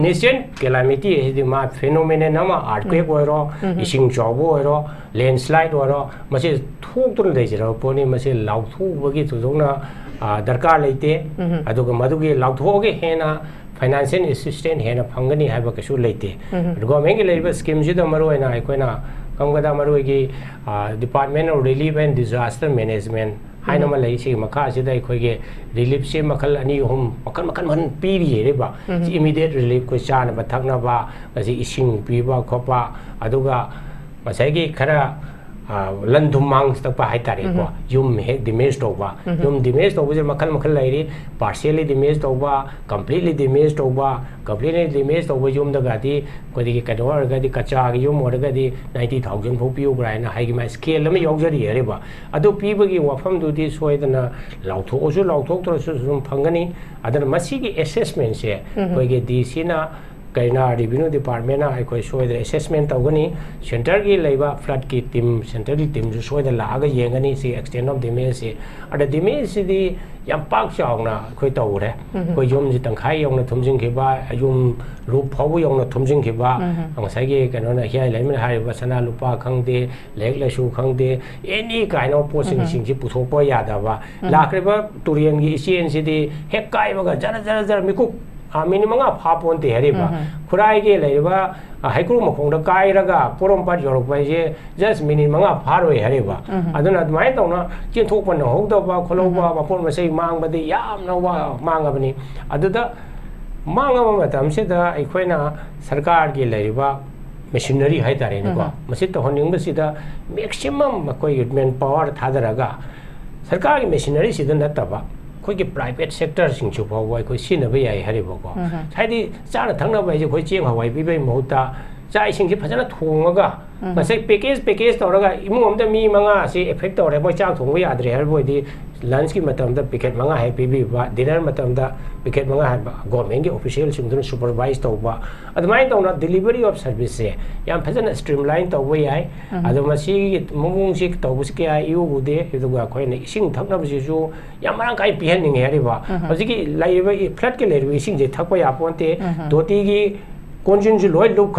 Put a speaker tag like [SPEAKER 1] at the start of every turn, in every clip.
[SPEAKER 1] Nation calamity is the map phenomenon earthquake or ising job or landslide or machine two to the pony machine loud two wagi to zona darkar late aduga madugi loud hoge hena financial assistance hena pangani have a cashew late go make labor schemes the maro and Iquena Kangada Maruigi Department of Relief and Disaster Management I know Malaysia Makasi Koge relief se makal ani home makan piri riba immediate relief question batagna ba kasi ising piba kopa aduga masagi kara landumang stapa haitare ko yum he damaged over yum damaged over makal lairi partially damaged over completely damaged over yum the gadi kodi kador gadi kacha yum or gadi 90,000 for piu grind high my scale me yogari riba adu piba gi wafam du di soidana lautho osu lautho to sum phangani adan masigi assessment se koige di sina Kaina Revenue Department I could show the assessment of Gani, Center Labor Flood Kit Team, Center Team to show the Laga Yangani, see extent of the Messi. At the Demesi, the Yam Park Shawna, Quitore, Koyum Zitankai on the Tumjin Kiba, Ayum Rup Howie on the Tumjin Kiba, and Sagi Canona here, Lemon Harry, Vasana Lupa Kangde, Legla Shu Kangde, any kind of posting Putopo Yadava, Lakriba, Turian Gisian City, Hekai, Jana Miku. Minimum of half on the Heriba. Kurai Leva, a Haikuru Makonda Kairaga, Porompa Europe, just minimum of Harway Heriba. I do not mind on Jin Topan, hold of Coloma, upon say Mang, but the Yam no Mangabani. I do the Mangam, said the Equena, Sarkar Gileva, machinery Haitarinova, Masita Honing Masita, maximum equipment power Tadaraga. Sarkar machinery is the Nataba. Quick private sector sing to Hawaii, could see a way I had a book. Tidy Sana Tanga by the Kochi Hawaii, Bibi Mota, Zai sing Pazana Tunga. But say Pekes, Toraga, Imum the me manga, say effect or a boy out we are the landscape matam the picket manga happy, but dinner matam the picket manga go many officials in supervised over. At the mind on delivery of service, young peasant streamlined away I, Adamasi, Mumsik, Tobuski, you would there, if you were quite sing Takabu, Yamankai behind Heriva. Oziki, like practically we sing the Takoya Ponte, Dotigi, Conjun Lloyd look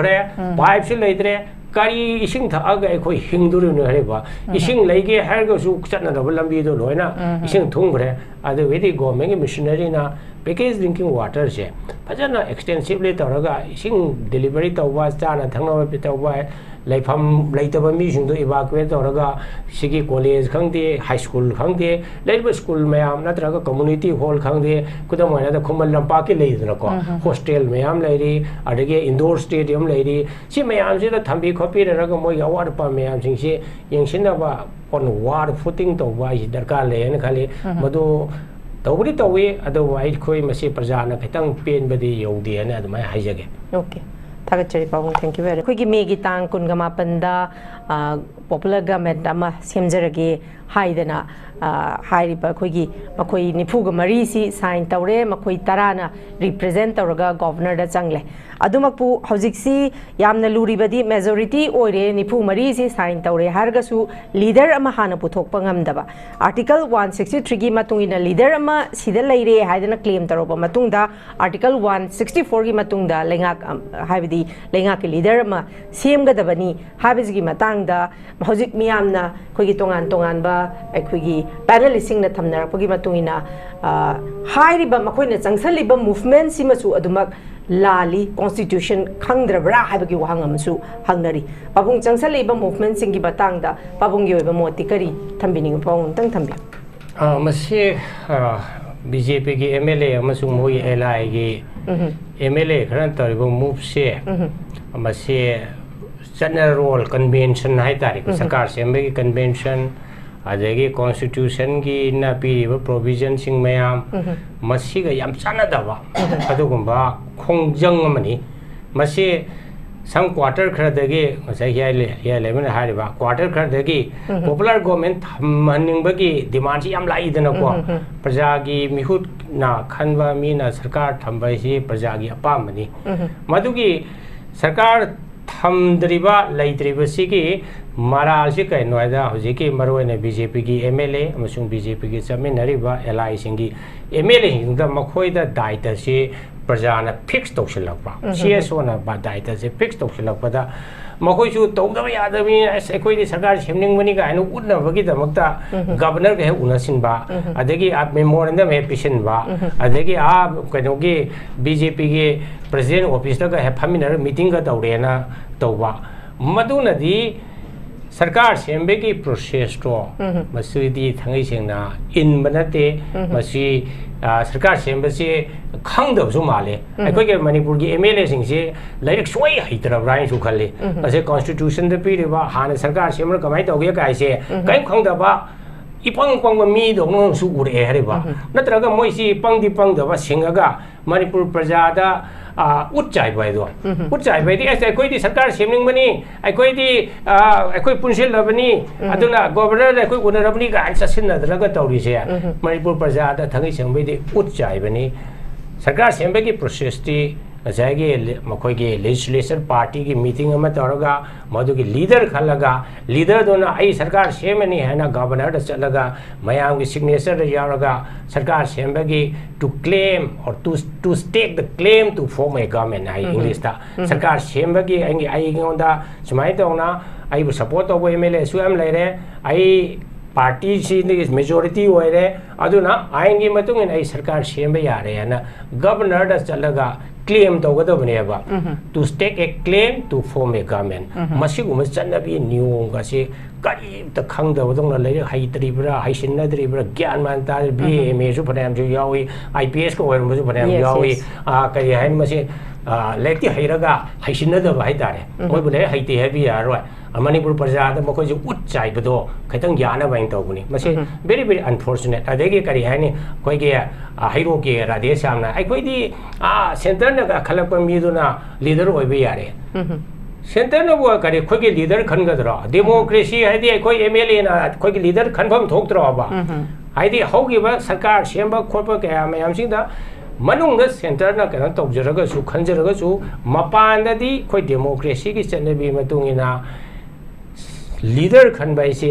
[SPEAKER 1] pipes later. Kari ising thaaga ekoi hingduru no hariba ising leige harga su chatna da lambi do loina ising thungre adu wedi go menge missionary na package drinking water je phajana extensively taraga ising delivery tawwa chana thangna bi tawwa laifam laitaba mi sing do evacuate taraga sigi college khangde high school khangde laiba school mayam natraga community hall khangde kudam wana da khumal lampa ke leidra ko hostel mayam lairi adage indoor stadium lairi si mayam je da thambi copy raga moi award pa mayam sing si yengsina ba on war footing to wa darkar le en khali madu tawri tawi otherwise khoi masi prajana khitang pen badi yodi ana admai haijage
[SPEAKER 2] okay thagachari pawung thank you very khoi gi me gi tang kun ga mapanda popular government ama semjarage haidana hairiba khoi gi makoi nifu ga mari si sign tawre makoi tarana represent tawraga governor da changle adumakpu hojiksi yamna luribadi majority oire nifu mari si sign tawre hargasu leader ama hana puthok pangam daba article 163 gi matungina leader ama sida leire haidana claim taroba matungda article 164 gi matungda lenga haibidi lenga ke leader ama semga dabani habisgi matangda hojik miyamna khogi tongan ba khogi panelising na thamnarakpagi matungina hairiba makoina changsaliba movement simasu adumak lali constitution khangdrabra haibagi wahang amsu hangnari babung changsaliba movement singi batangda babungi oiba moti kari thambining pawung tang thambi
[SPEAKER 1] masi BJP ki MLA amasung moi LI ki MLA kharan taribo move se masi general role convention hai tarik sarkar sembe ki convention adagi constitution ki na piriba provision sing mayam masiga yam chanadaba adugumba khongjang amani masi some quarter khradagi masai ya lemen hariba quarter khradagi popular government manning bagi demand yam lai dana ko praja gi mihut na khanba mi na sarkar thambai si praja gi apamani madugi sarkar thamdriba laitriba sigi maral si kai noida hojiki maroi BJP ki MLA amasung BJP ki chairman hariba LI singi MLA hingda makhoi da daita si प्रजाना fix तौसिल्लक्पा CSOना दायित्व से fix तौसिल्लक्पदा मखोइसु तौदब यादबि अखोइदि सरकार सेमनिंगबनि गायनु उन्नबगिदमक्ता governor के उनसिनबा अदगी आप memorandum हे पिसिनबा अदगी आप कनोगी BJP के प्रेसिडेंट ऑफिस का हे फमिनर मीटिंग का तौरेना तौबा मदुनदी सरकार सेम्बे की प्रोसेस तो मसुदी थंगई सेंगना इन बनते मसी सरकार सेम्बे से खंगदबसु माले अखोई के मणिपुर की MLA सिंह से लाइक सोई हैतरब्राइन सु खले असे कॉन्स्टिट्यूशन द पीरिबा हाने सरकार सेम्बर कमाई तौगे काइसे काई खंगदबा इपंग पंग मी दोनो सु उरे हरेबा नत्रगा मोइसी पंगदी पंगदबा सिंगगा मणिपुर प्रजादा उच्चाई बाइदो उच्चाई बाइदी ऐसे कोई दी सरकार सेमनिंग बनी कोई पुंसिल लबनी अदुना गवर्नर कोई उनरबनी का ससिन नदरगा तौरी से मणिपुर प्रजादा थंगी सेमबेदी उच्चाई बनी सरकार सेमबे की प्रोसेस ती जायगे मखोई के लेजिस्लेचर पार्टी की मीटिंग में तौरगा मधु की लीडर खलगा लीडर दोना आई सरकार सेमनी है ना गवर्नर चलगा मयाम की सिग्नेचर यावगा सरकार सेमबगी to claim or to stake the claim to form a government आई इंग्लिश ता सरकार सेमबगी आई गोंदा सुमाई तौना आई सपोर्ट तौबो MLA सुएम लेरे आई पार्टी सी मेजोरिटी होरे अदुना आइन की मतुंग आई सरकार सेमबे यारे है ना गवर्नर दा चलगा क्लेम तौगदबनेबा to stake a claim to form a government मसिगुम चन्नबी नियम गासे करीब त खंगदबदोंना लेरे हाइतरीब्रा हाइसिनद्रीब्रा ज्ञान मान ता BMA सु फनाम जो यावी IPS को ओरम जो फनाम यावी करी हाइन मसे लेक्ति हैरगा हाइसिनदब हाइतारे मोय बुले हाइते हेबी यारोय मणिपुर प्रजा मखोई जो उच्चाइबदो खतंग ज्ञान बाइन तौबनी मसे वेरी वेरी अनफॉर्चुनेट अदेगी करी हाइनी कोई के हाइरो के राधेश सामना अखोइदी सेंटर न खलप मीदुना लीडर होइबे यारे सेंटर न वो करी खोई के लीडर खनगदरो डेमोक्रेसी हाइदी अखोई MLA ना खोई के लीडर खनफम थोक्तरोबा हाइदी हौगिबा सरकार सेंबा खोप के मयामसिंदा मनुंग सेंटर ना कन तौजरगसु खंजरगसु मपानददी खोई डेमोक्रेसी की चनबी मतुंगिना लीडर खनबाई से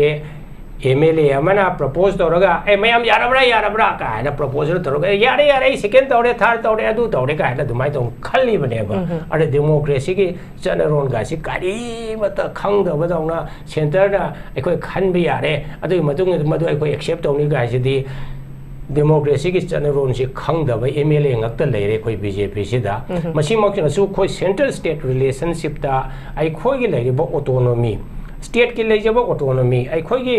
[SPEAKER 1] MLA अमना प्रपोज तौरगा ए मयाम यारबरा कायना प्रपोजल तौरगा यारे सेकेंड तौरे थर्ड तौरे अदु तौरे कायना दुमाई तौ खल्ली बनेबा अरे डेमोक्रेसी की चनरोन गासी कारी मत खंगदबदौना सेंटर ना अखोई खनबि यारे अदु मतुंग मदु अखोई एक्सेप्ट तौनी गासीदी डेमोक्रेसी की चनरोन से खंगदब MLA ngakta leire khoi BJP sida masi mokna khoi central state relationship ता ai khoi gi leire ba autonomy state की लेजब ऑटोनॉमी अखोई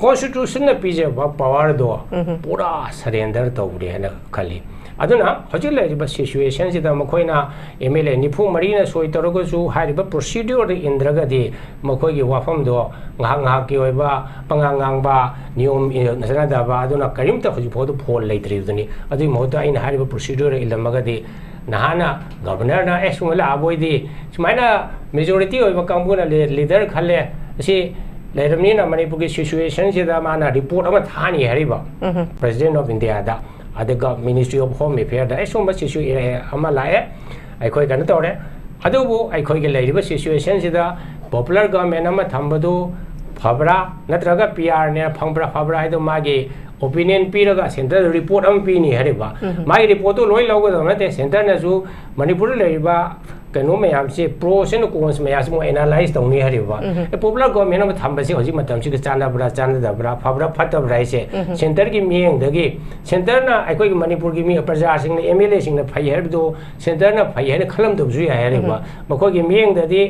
[SPEAKER 1] कॉन्स्टिट्यूशन न पीजब पावर दो पूरा सरेंडर तौरे है खली अदुना हजिक लेजब सिचुएशन सिदा मखोइना MLA निफु मरीना सोई तौरगसु हारिबा प्रोसीड्यूर इंद्रगदी मखोई वाफम दो ngah की ओइबा पंगांगांबा नियम नसनादाबा अदुना करिमता हजिफोदो फोल लेत्रिदनी अदुई मोता इन हारिबा प्रोसीड्यूर इलमगदी नहाना गवर्नर ना एसुमला आबोइदी सुमाइना मेजोरिटी ओइबा कांगुना लीडर खले से लेरमनी ना मणिपुर की सिचुएशन सिदा माना रिपोर्ट अमा थानी हरिबा प्रेसिडेंट ऑफ इंडिया दा अदगा मिनिस्ट्री ऑफ होम अफेयर दा एसुम सिचुएशन अमा लाए अखोई कन तोरे अदुबु अखोई के लेरिबा सिचुएशन सिदा पॉपुलर गवर्नमेंट अमा थंबदु फबरा नत्रगा PR ने फंबरा फबरा है तो मागे ओपिनियन पीरगा सेंटर रिपोर्ट हम पीनी हरेबा माई रिपोर्ट तो लोई लौगदो नते सेंटर नसु मणिपुर लेरिबा कनो मयाम से प्रोस एंड कॉन्स मयास मो एनालाइज तौनी हरेबा पॉपुलर गवर्नमेंट हम थंबसे होजि मतम से चानाबरा चानदबरा फबरा फतबरा से सेंटर की मियंग दगी सेंटर ना अखोई मणिपुर की मी प्रजा सिंग MLA सिंग फै हरदो सेंटर ना फै हर खलम दबजु या हरेबा मखोई की मियंग ददी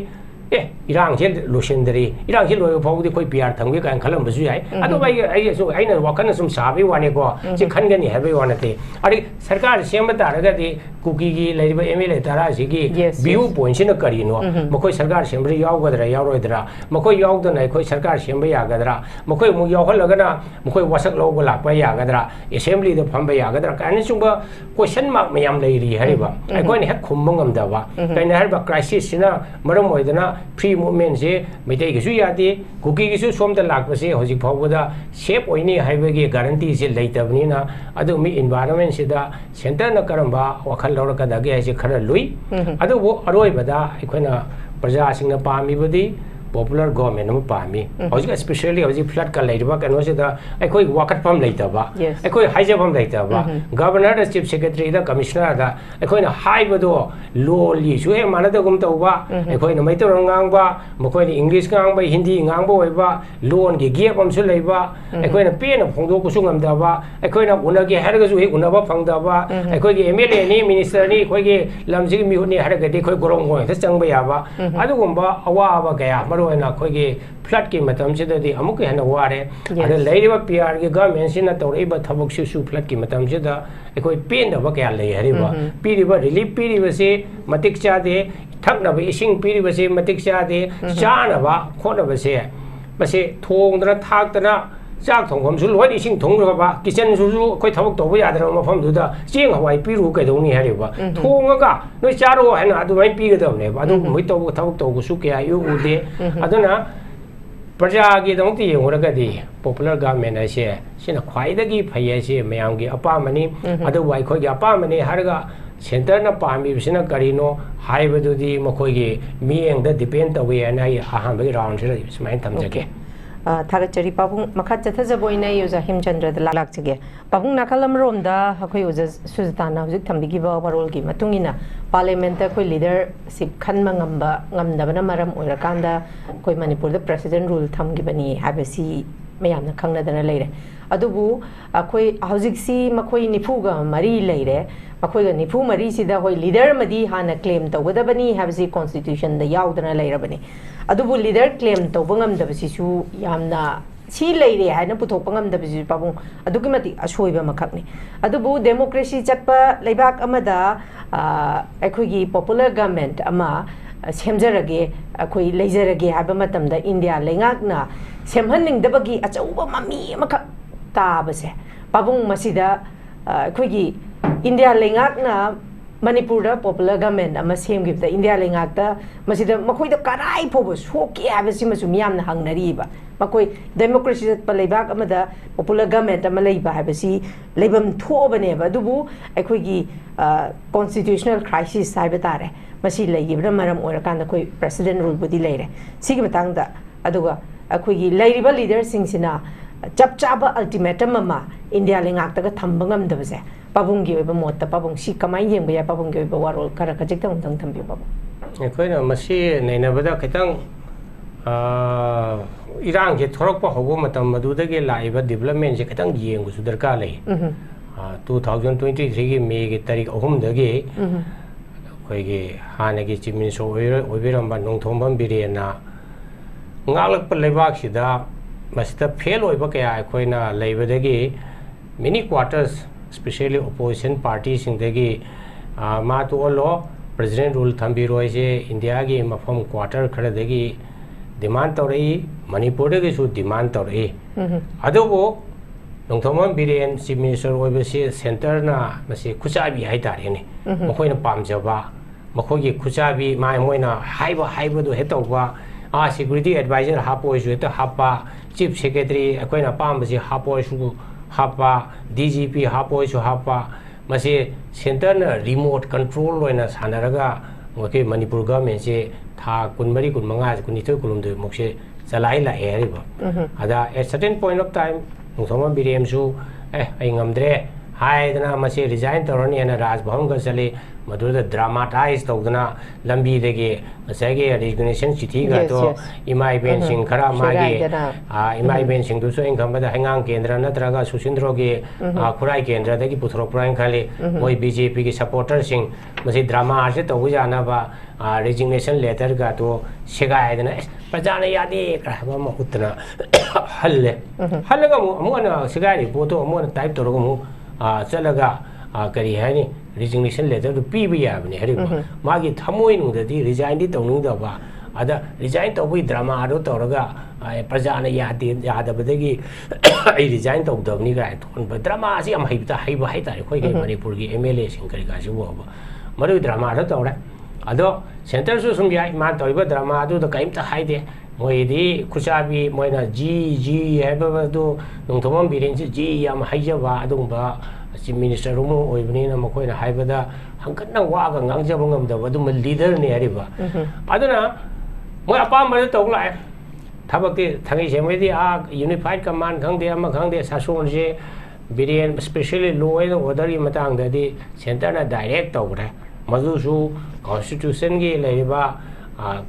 [SPEAKER 1] इरांग से लोसेंदरी इरांग से लोय फाउदी कोई PR थंगे कान खलम बसु याय अदो भाई आइसु आइना वखन सुम साबे वाने को से खनगनी हेबे वानते अरे सरकार सेम तारगदी कुकी की लेरिबा MLA तारा सिगी व्यू पॉइंट से न करिनो मखोई सरकार सेमरे यावगदरा यावरोइदरा मखोई यावदना कोई सरकार सेमबे यागदरा मखोई मु यावहलगना मखोई वसक लोगो लापा यागदरा असेंबली द फंबे यागदरा कान सुंबा क्वेश्चन मार्क मयाम लेरी हरिबा अखोई ने हेक खुमबंगमदबा काइन हरबा क्राइसिस सिना मरम होइदना फ्री मूवमेंट से मैतई की यादे कुकी की सोमद लापसे हजिक फाउबदा सेफ होइनी हाइबगे गारंटी से लेतबनीना अदुमी एनवायरनमेंट सिदा सेंटर न करंबा वखल लौरकदगे है खर लुई अदुबो अरोइबदा अखोइना प्रजा सिंग पामीबदी popular government no pami hoji especially hoji flood ka leiba kano se da ekoi wakat pam leita ba ekoi haija pam leita ba governor da chief secretary da commissioner da ekoi na haiba do lo li su e mana da gum tau ba ekoi na mai to ngang ba mokoi ni english ngang ba hindi ngang ba oi ba loan gi ge pam su leiba ekoi na pe na phongdo ku su ngam da ba ekoi na una ge har ga su he una ba phang da ba ekoi gi mla ni minister ni ekoi gi lamji mi hu ni har ga de ekoi gorong ngoi ta chang ba ya ba adu gum ba awa ba ga ya na khoi flood ki matam se da di amuk hena ware ade leiba pr ki government sina tawrei ba thabok su flood ki matam se da ekoi pen da ba kya lei hari ba piri ba relief piri ba se matik cha de thak na ba ising piri ba se matik cha de cha na ba kho na ba se thong da thak da na chak thong khom su loi ising thong ra ba kitchen su khoi thabok to ba ya da ma pham du da cheng hawai piru kai dong ni hari ba thong ga noi cha ro hena adu mai pi ga da ne ba adu moi to thabok to ku su kya yu u de aduna praja gi dong ti yong ra ga di popular government a se sina khwai da gi phai se mayam gi apa mani adu wai khoi gi apa mani har ga center na pa mi sina kari no hai ba du di ma khoi gi mi eng da depend ta we na ai a ham ba round se smai tam ja ke
[SPEAKER 2] थागचरी पाबुंग मखा चथजबोइना युजा हिमचंद्र the लाक चगे पाबुंग नाखलम रोम दा हखै युजा सुजताना हुजिक थंबिगी बा मरोल की मतुंगिना parliament कोई leadership खनमा ngamba ngamdabana maram oirakanda koi manipur da president rule thamgi bani habesi mayamna khangnadana leire adubu akoi hujiक si makoi nifu ga mari leire makoi ga nifu mari sida hoi leader madi hana claim tawgadabani habesi constitution da yaudana leire bani adubu leader claim tawbangamdabasi su yamna si leire haina puthokpa ngamdabasi pabung adugi mati ashoiba makhakni adubu democracy chatpa leibak amada akhoi popular government ama semjarage akhoi leizarage haba matamda india lengakna semhanning achauba mami amakak tabase pabung masida akhoi india lengakna manipur da popular government ama semgibda india lengakta masida makoi da karai phobo soki habasi masum yamna hangnariba makoi democracy pa leibak amada popular government ama leiba habasi leibam thobane ba dubu akhoi constitutional crisis saiba tare masi leibra maram orakanda koi president rule budi leire sigi matang da aduga akhoi leiriba leader singsina chap chaba ultimatum ama india lengak ta thamba ngam dabase pabung gi oiba motta pabung si kamai yengba ya pabung gi oiba warol kara kajik tang tang thambi babu
[SPEAKER 1] akhoi na masi neina bada khitang irang je thorok pa hobo matam madudagi laiba development je khitang yengu su darka lei 2023 gi me gi tarik ahum dagi khoi gi hana gi chief minister oibiram ba nongthom birena ngalak pa leibak sida masita fail oiba kaya akhoi na leibadagi many quarters especially opposition parties singdagi ma to lo president rule thambiroi je india gi mafam quarter khara dagi demand tori manipur dagi su demand tori adobo nongthomam biren chief minister oiba se center na masi khuchabi hai tare ni mokoi na pamjaba mokoi gi khuchabi mai moina haiba do hetawba security advisor hapo isu ta hapa chief secretary akoi na pam basi hapo isu hapa dgp hapo isu hapa masi center na remote control loina sanaraga ngoke manipur government se tha kunmari kunmanga kunithoi kulumde mokse chalai la eriba ada at certain point of time nongthoma birem su ai ngamdre haidana masi resign torani ana raj bhavan ga chale madura dramatize tawdana lambi dege masage resignation chithi ga to imai ben sing khara magi imai ben sing du so ingam da hangang kendra natraga susindro ge khurai kendra dagi puthro prain khale moi bjp ge supporter sing masi drama ase tawu jana ba resignation letter ga to segai dana prajana yade kra ba ma utna halle halaga mu ana segai poto mu type to ro mu chalaga kari hani resignation letter to pibi yabne hariba magi thamoi nungdadi resign di tawning da ba ada resign tawbi drama ado tawraga prajana yadabadagi ai resign tawdabni ga thon ba drama asi am haibta haiba haitare khoi ge manipur gi mla sing kari ga sibo ba maru drama ado tawra ado center su sum ya ma tawba drama ado da kaimta haide moidi khuchabi moina ji heba do nongthomam birin ji yam haijaba adungba chief minister rumo oibni na makoi na haibada hangkatna waga ngangjaba ngamda adu leader ne ariba aduna moi apam ma to lai thabak ti thangi se mai di a unified command khang de sason je Birian especially law and order in matang da di center na direct to ra madu su constitution gi leiba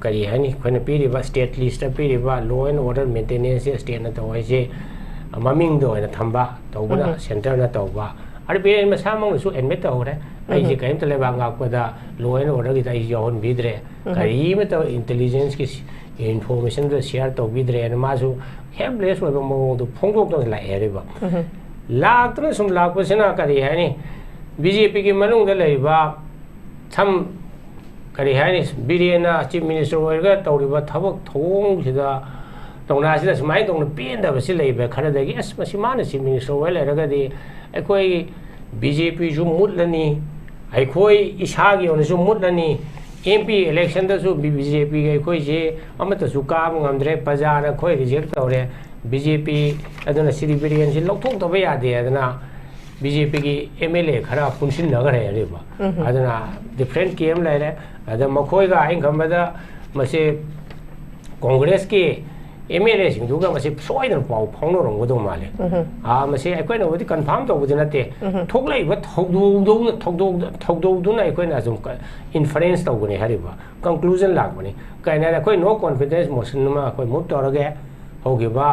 [SPEAKER 1] kari hani khone pi riba state list pi riba law and order maintenance state na to je maming do na thamba to na center na to ba ar bi ma samang su admit to ra ai je kaim tele ba nga ko da law and order gi tai yon bidre kari ma to intelligence ki information da share to bidre na ma su helpless wa mo do phongdok to la ere ba लातन सुम लापसना करी है नी BJP की मनुंग the लेबा थम करी है नी बिरियना chief minister ओइगा तौरिबा थबक थोंग सिदा तौना सिदा समाय तौन पेन द बसि लेबा खरा दगी अस मसिमाना चीफ मिनिस्टर ओइ लेरगदी अखोई बीजेपी जु मुदलनी अखोई इसागी ओन जु मुदलनी एमपी इलेक्शन द जु बीजेपी के अखोई जे अमत जु काम ngамद्रे प्रजाना खोई रिजेक्ट तौरे बीजेपी अदना सिरी बिरियन से लौथोक तब यादे अदना बीजेपी की एमएलए खरा पुनसिन नगरे रेबा अदना डिफरेंट केम लेरे अद मखोइगा आइन खमदा मसे कांग्रेस के एमएलए सिंदुगा मसे सोइदन पाउ फाउनो रंगदो माले मसे अखोइना वदि कंफर्म तौबदि नते थोकलाइबा थौदौदुना अखोइना जुम इन्फ्लुएंस तौगने हरिबा कंक्लूजन लागबनी काइना अखोइ नो कॉन्फिडेंस मोशन मा अखोइ मुत तौरगे होगिबा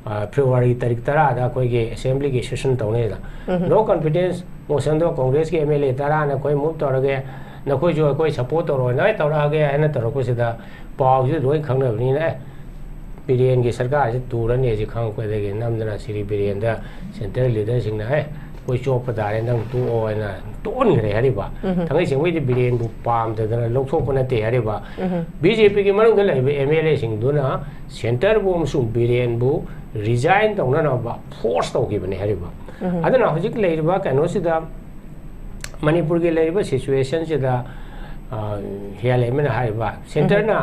[SPEAKER 1] फेब्रुआरी तारीख 10 दा कोई के असेंबली के सेशन तौने दा नो कॉन्फिडेंस मोशन दो कांग्रेस के एमएलए 10 ने कोई मूव तौरगे न कोई जो कोई सपोर्ट तौरो न तौरागे है तौरको सिदा पाउ से लोई खंगनबनी ने बिरियन की सरकार से तुरने जे खंग को देगे नमदना सिरी बिरियन दा सेंट्रल लीडर सिंह ना है कोई चोप दारे नंग तू ओना तोन गरे हरिबा थंगै सिंह वे बिरियन बु पाम दना लोकथोप नते हरिबा बीजेपी की मनुंग द लेबे एमएलए सिंह दुना सेंटर बु मसु बिरियन बु रिजाइन तौना बा फोर्स तौगिबने हरिबा अदना हजिक लेरिबा कनो सिदा मणिपुर के लेरिबा सिचुएशन सिदा हियालेमन हारिबा सेंटर ना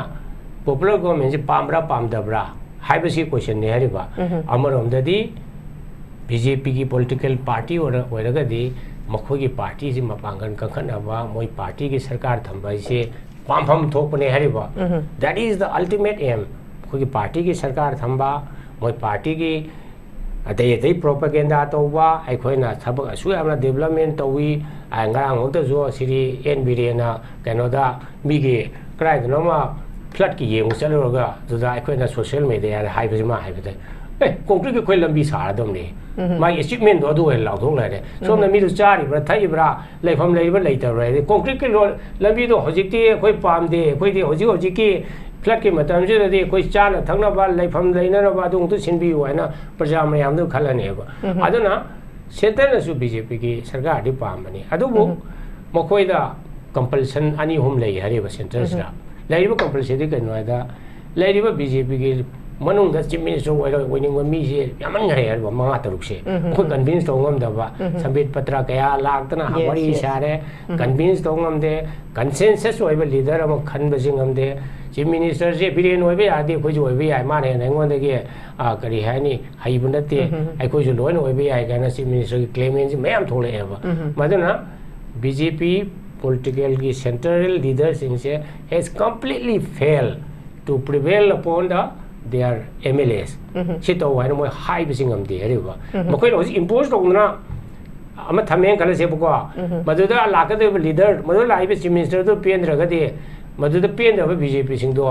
[SPEAKER 1] पॉपुलर गवर्नमेंट से पामरा पामदबरा हाइबसी क्वेश्चन ने हरिबा अमरोमददी बीजेपी की पॉलिटिकल पार्टी ओरगदी मखोई की पार्टी से मपांगन कंखनबा मोई पार्टी की सरकार थंबा से पामफम थोपने हरिबा that is the ultimate aim कोई पार्टी की सरकार थंबा मोई पार्टी की अतई प्रोपेगेंडा तौबा अखोइना थबक असु यामना डेवलपमेंट तौवी अंगांग होता जो सिरी एन बिरियना कनोदा मिगे क्राइदनोमा फ्लड की येंग चलोगा जुदा अखोइना सोशल मीडिया हाइबजिमा हाइबदे कंक्रीट के कोई लंबी सारदमने माई अचीवमेंट दो लाउथों लेरे सोमना मीदु चारिब्रा थाइब्रा लेफम लेइबा लेइतब्रा कंक्रीट के लंबी दो हजिकती कोई पामदे कोई हजिकी फ्लड के मतम से कोई चाना थंगनबा लेफम लेनरबा दुंगतु सिनबियु हैना प्रजा मयामदु खलनेबा अदना सेंटरनसु बीजेपी की सरकार दि पामबनी अदुबु मखोइदा कंपल्सन अनि हुम लेइ हरिबा सेंटरसरा लेइबा कंपल्सन दि कनोदा लेइबा बीजेपी की मनुंग द चीफ मिनिस्टर ओइनिंग मी से यामन गरे हरिबा मंगा तरुक से को कन्विंस तोंगमदबा संबित पत्र कया लागतना हमारी सारे कन्विंस तोंगमदे कंसेंसस ओइबा लीडर अम खनबजिंगमदे चीफ मिनिस्टर से बिरियन ओइबे आदि कोइ जो ओइबे आइ माने नेंगोंदगे करी हानि हाइबु नते आइ कोइ जो लोन ओइबे आइ गाना चीफ मिनिस्टर की क्लेमेंस मयाम थोलेबा मदना बीजेपी पॉलिटिकल की सेंट्रल लीडर्स इनसे has completely fail to prevail upon the their MLAs sito waina moi high bising am de riba makoi lo impose tongna ama thameng kala se buko maduda lakade leader madu lai be chief minister to pendra ga de maduda pendra ba BJP sing do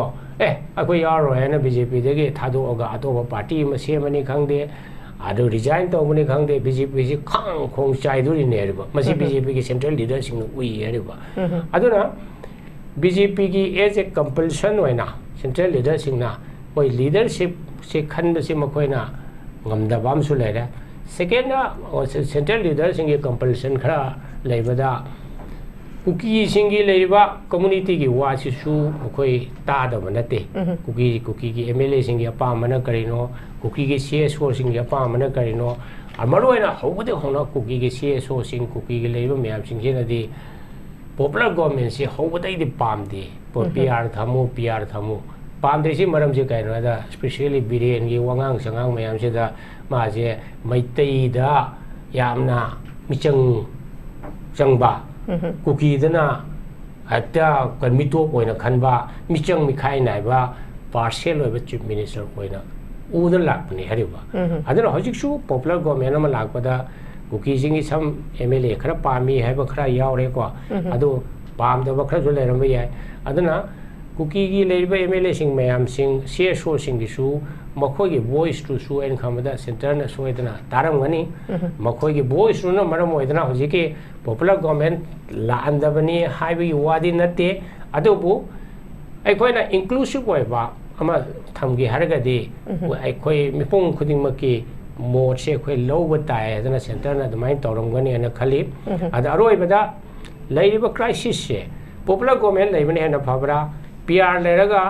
[SPEAKER 1] akoi yaro na BJP de ge thado ga ato party ma se mani khangde adu resign to mani khangde BJP si khang khong chai du ne riba masi BJP ki central leader sing ui riba aduna BJP ki as a compulsion waina central leader sing na कोई leadership से खंड से मखोइना ngамदबाम सु लेरे second ना central leader सिंग compulsion खरा लेबदा cookie सिंगी लेबा community की वासिसु मखोइ तादब नते कुकी की एमएलए सिंग अपा मन करिनो कुकी की सीएसओ सिंग अपा मन करिनो अमरोइना होबदे होना कुकी की सीएसओ सिंग कुकी की लेबा मैम सिंग जेनदी पॉपुलर गवर्नमेंट से होबदे दि पामदे पीआर थमु पामद्रेसी मरम से कहनो दा स्पेशली बिरेन की वांगांग संगांग मैम से दा माजे मैतैदा यामना मिचंग चंगबा कुकी दना हत्या कन मितो ओइना खनबा मिचंग मिखाइ नाइबा partial over chief minister koina udan lakpani hariba adana hojiksu popular government ama lakpada kuki jingi sam MLA khara pami haiba khara yaure ko adu pam da khara jo leram yai adana kuki gi leiba MLA sing mayam sing CSO sing gi su makhoi gi voice to su en khamada center na so edana taram gani makhoi gi voice nu na maram oidana hojiki popular government la andabani haiba gi wadi natte adu bu ai koina inclusive oiba ama thamgi haragadi ai koi mipung khuding maki mod se khoi loba tai adana center na dumai torom gani ana khali ada aroi bada leiba crisis se popular government leibani hena phabra PR leraga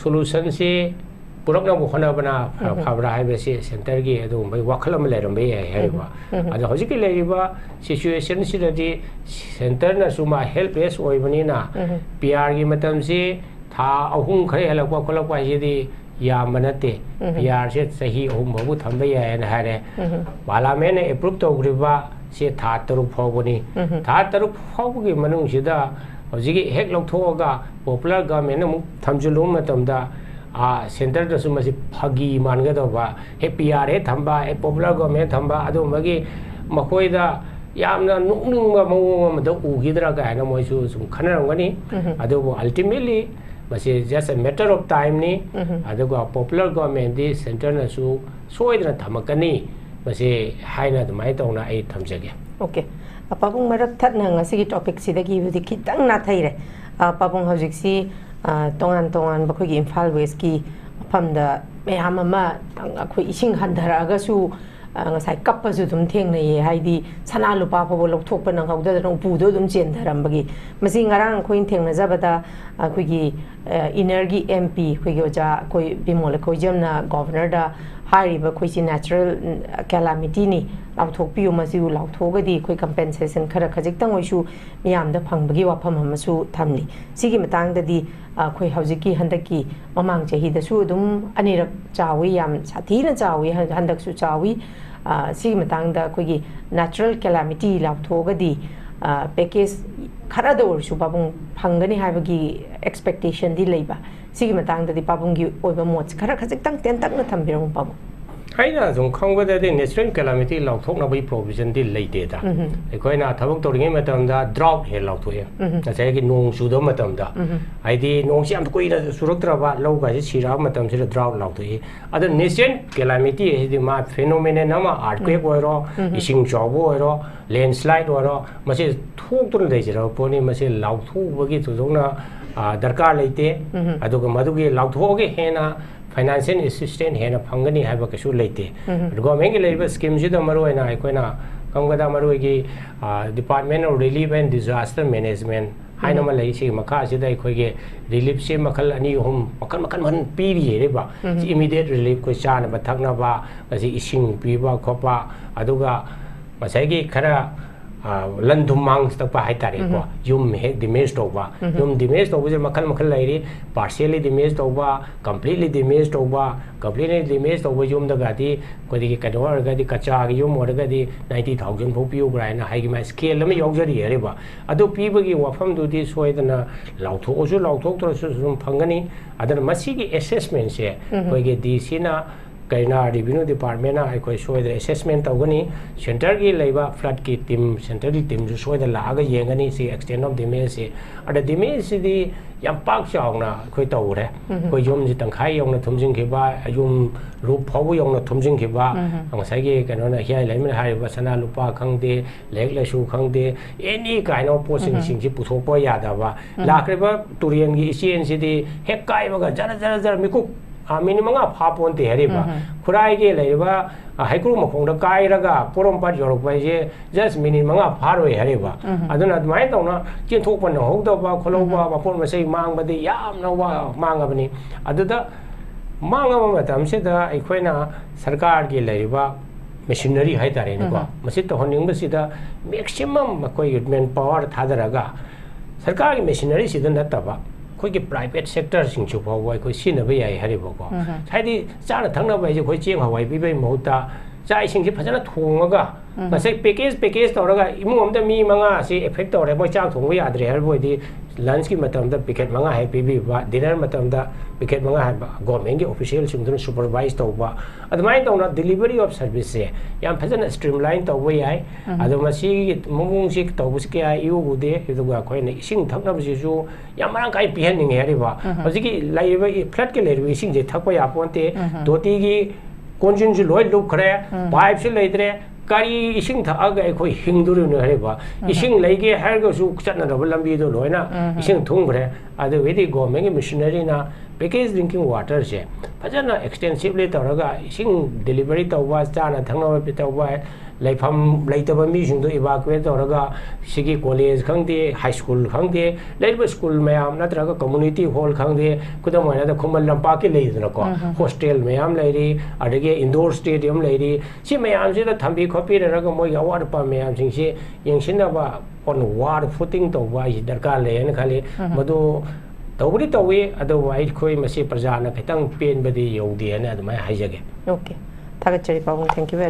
[SPEAKER 1] solution se purakna bu khona bana phabra haibe se center gi adu bai wakhalam leram bai haiba ada hojiki leiba situation sidadi center na suma helpless oibani na PR gi matam se tha ahum khare halakwa kholakwa hidi ya manate PR se sahi ahum babu thamba ya na hare wala me ne approve togriba se tha taru phobani tha taru phobugi manung sida hojigi hek lokthoga popular government mu thamjulu matamda a center da suma si phagi manga da ba he PR he thamba he popular government thamba adu magi makoi da yamna nuknung ma mawong ma da ugidra ga na moi su sum khanarangani adu ultimately masi just a matter of time ni aduga popular government di center na su soidna thamakani masi haina dumai tawna ai thamjage
[SPEAKER 2] okay apabung marak that na ngasi gi topic sidagi budi khitang na thaire apabung hojik si tongan ba khoi gi Imphal West ki phamda meyam ama khoi ising handaraga su ngasai kappa su dum theng nei haidi sana lupa pho lok thok pa nang hauda rong pu do dum chen dharam bagi masi ngarang khoi theng na jabada khoi gi energy MP khoi gi oja khoi bimol khoi jamna governor da hari ba khoi si natural calamity ni law thok piu masi u law thogadi khoi compensation khara khajik tang oi su miyam da phang bagi wa pham ma su thamni sigi matang da di khoi haujiki handaki mamang chahi da su dum anirak chawi yam sathi na chawi handak su chawi sigi matang da khoi gi natural calamity law thogadi package khara da or su babung phangani haibagi expectation di leiba sigi matang da di babung gi oiba mot khara khajik tang ten tak na thambirong babung
[SPEAKER 1] haina jong khangba de natural calamity law thok na bai provision di leite da ekoi na thabok toringe matam da drought he law thoye ta sai gi nong su do matam da ai di nong si am koi na suraktra ba law ga si sira matam si drought law thoye ada natural calamity he di ma phenomenon na ma earthquake oiro ising jobo oiro landslide oiro masi thok tur dei jira poni masi law thu bagi tu jong na darkar leite aduga madugi law thoge he na financial assistance hena phangani haiba kasu leite government gi leiba scheme ji da maru ina aikoina kangada maru gi department of relief and disaster management haina ma lei si makha si da khoi ge relief se makhal ani hum makal man pi ri re ba immediate relief ko cha na ba thakna ba asi ising pi ba khopa aduga masai gi khara landum mang stakpa hai tare ko yum he damage to ba yum damage to ba makhal lairi partially damage to ba completely damage to ba completely damage to ba yum da ga di ko di ka do ga di kacha gi yum or ga di 90000 pho piu gra na hai gi ma scale lam yog jari re ba adu pi ba gi wafam du di soidana lautho osu lautho to sum phangani adana masi gi assessment se ko gi di sina kaina revenue department na ai soy the assessment tawgani center gi leiba flood ki team center di team ju soy the la ga yengani si extent of damage si ada damage si di yam pak chaung na khoi taw re khoi yum ji tangkhai yong na thumjing ki ba yum ru phaw yong na thumjing ki ba ang sai gi kana na hiai lai min hai ba sana lupa khang de lek la su khang de any kind of posting sing ji pu thok po ya da ba la kre ba turian gi isen si di hek kai ba ga jara miku minimum a phapon te hariba khurai ge leiba haikru makhong da kai raga porom pat yorok bai je just minimum a pharoi hariba aduna admai tawna chen thok pan hok da ba kholo ba mapon ma sei mang ba de yam na wa mang abani aduda mang aba matam se da aikoina sarkar ge leiba machinery hai tare ni ko masi to honing ba sida maximum makoi man power thadaraga sarkar ge machinery sida nataba khoi private sector sing chu pho wai khoi sin ba yai hari ba ko sai di cha na thang na bai je khoi cheng hawai bi bai mo ta ꯆꯥꯛ ꯏꯁꯤꯡꯁꯤ ꯐꯖꯅ ꯊꯣꯡꯉꯒ ꯉꯁꯥꯏ package ꯇꯧꯔꯒ ꯏꯃꯨꯡ ꯑꯃꯗ ꯃꯤ 5ꯁꯤ effect ꯇꯧꯔꯦ ꯃꯣꯏ ꯆꯥꯛ ꯊꯣꯡꯕ ꯌꯥꯗ꯭ꯔꯦ ꯍꯥꯏꯕ ꯑꯣꯏꯗꯤ ꯂꯟꯆꯀꯤ ꯃꯇꯝꯗ ꯄꯦꯀꯦꯠ 5 ꯍꯦꯛ ꯄꯤꯕꯤꯕ ꯗꯤꯅꯔ ꯃꯇꯝꯗ ꯄꯦꯀꯦꯠ 5 ꯍꯥꯏꯕ ꯒꯣꯔꯃꯦꯟꯒꯤ ꯑꯣꯐꯤꯁꯤꯌꯦꯜꯁꯤꯡꯗꯨꯅ ꯁꯨꯄꯔꯚꯥꯏꯖ ꯇꯧꯕ ꯑꯗꯨꯃꯥꯏꯅ ꯇꯧꯅ ꯗꯤꯂꯤꯚꯔꯤ ꯑꯣꯐ ꯁꯔꯚꯤꯁꯁꯦ ꯌꯥꯝ ꯐꯖꯅ ꯁ꯭ꯇ꯭ꯔꯤꯝꯂꯥꯏꯟ ꯇꯧꯕ ꯌꯥꯏ ꯑꯗꯣ ꯃꯁꯤꯒꯤ ꯃꯑꯣꯡꯁꯤ ꯇꯧꯕꯁꯤ ꯀꯌꯥ ꯏꯎꯗꯦ ꯑꯗꯨꯒ ꯑꯩꯈꯣꯏꯅ ꯏꯁꯤꯡ ꯊꯛꯅꯕꯁꯤꯁꯨ ꯌꯥꯝ ꯃꯔꯥꯡ ꯀꯥꯏꯅ ꯄꯤꯍꯟꯅꯤꯡꯉꯦ ꯍꯥꯏꯔꯤꯕ ꯍꯧꯖꯤꯛꯀꯤ ꯂꯩꯔꯤꯕ ꯐ꯭ꯂꯠꯀꯤ ꯂꯩꯔꯤꯕ ꯏꯁꯤꯡꯁꯦ ꯊꯛꯄ ꯌꯥꯄꯣꯟꯇꯦ ꯇꯣꯇꯤꯒꯤ ꯀꯣꯟꯖꯤꯟꯁꯨ ꯂꯣꯏ ꯂꯨꯞꯈ꯭ꯔꯦ ꯄꯥꯏꯞꯁꯨ ꯂꯩꯇ꯭ꯔꯦ ꯀꯔꯤ ꯏꯁꯤꯡ ꯊꯛꯑꯒ ꯑꯩꯈꯣꯏ ꯍꯤꯡꯗꯣꯔꯤꯕꯅꯣ ꯍꯥꯏꯔꯤꯕ ꯏꯁꯤꯡ ꯂꯩꯒꯦ ꯍꯥꯏꯔꯒꯁꯨ ꯆꯠꯅꯗꯕ ꯂꯝꯕꯤꯗꯣ ꯂꯣꯏꯅ ꯏꯁꯤꯡ ꯊꯨꯝꯈ꯭ꯔꯦ ꯑꯗꯨꯒꯤꯗꯤ ꯒꯣꯔꯃꯦꯟꯒꯤ ꯃꯤꯁꯅꯔꯤꯅ ꯄꯦꯀꯦꯖ ꯗ꯭ꯔꯤꯡꯀꯤꯡ ꯋꯥꯇꯔꯁꯦ ꯐꯖꯅ ꯑꯦꯛꯁꯇꯦꯟꯁꯤꯚꯂꯤ ꯇꯧꯔꯒ ꯏꯁꯤꯡ ꯗꯤꯂꯤꯚꯔꯤ ꯇꯧꯕ ꯆꯥꯅ ꯊꯛꯅꯕ ꯇꯧꯕ ꯂꯩꯐꯝ ꯂꯩꯇꯕ ꯃꯤꯁꯤꯡꯗꯣ ꯏꯚꯥꯀꯨꯋꯦꯠ ꯇꯧꯔꯒ ꯁꯤꯒꯤ ꯀꯣꯂꯦꯖ ꯈꯪꯗꯦ ꯍꯥꯏ ꯁ꯭ꯀꯨꯜ ꯈꯪꯗꯦ ꯂꯩꯔꯤꯕ ꯁ꯭ꯀꯨꯜ ꯃꯌꯥꯝ ꯅꯠꯇ꯭ꯔꯒ ꯀꯝꯃꯨꯅꯤꯇꯤ ꯍꯣꯜ ꯈꯪꯗꯦ ꯈꯨꯗꯝ ꯑꯣꯏꯅ ꯈꯨꯃꯟ ꯂꯝꯄꯥꯛꯀꯤ ꯂꯩꯗꯅꯀꯣ ꯍꯣꯁꯇꯦꯜ ꯃꯌꯥꯝ ꯂꯩꯔꯤ ꯑꯗꯒꯤ ꯏꯟꯗꯣꯔ ꯁ꯭ꯇꯦꯗꯤꯌꯝ ꯂꯩꯔꯤ ꯁꯤ ꯃꯌꯥꯝꯁꯤꯗ ꯊꯝꯕꯤ ꯈꯣꯠꯄꯤꯔꯒ ꯃꯣꯏꯒꯤ ꯑꯋꯥꯠ ꯑꯄꯥ ꯃꯌꯥꯝꯁꯤꯡꯁꯤ ꯌꯦꯡꯁꯤꯟꯅꯕ ꯑꯣꯟ ꯋꯥꯔ ꯐꯨꯇꯤꯡ ꯇꯧꯕ ꯑꯩꯁꯤ ꯗꯔꯀꯥꯔ ꯂꯩꯌꯦꯅ ꯈꯜꯂꯤ ꯃꯗꯨ ꯇꯧꯕꯗꯤ ꯇꯧꯏ ꯑꯗꯨꯕꯨ ꯑꯩꯈꯣꯏ ꯃꯁꯤ ꯄ꯭ꯔꯖꯥꯅ ꯈꯤꯇꯪ ꯄꯦꯟꯕꯗꯤ ꯌꯧꯗꯦꯅ ꯑꯗꯨꯃꯥꯏꯅ ꯍꯥꯏꯖꯒꯦ
[SPEAKER 2] ꯑꯣꯀꯦ ꯊꯥꯒꯠꯆꯔꯤ ꯄꯥꯕꯨꯡ ꯊꯦꯡꯛ ꯌꯨ ꯚꯦꯔꯤ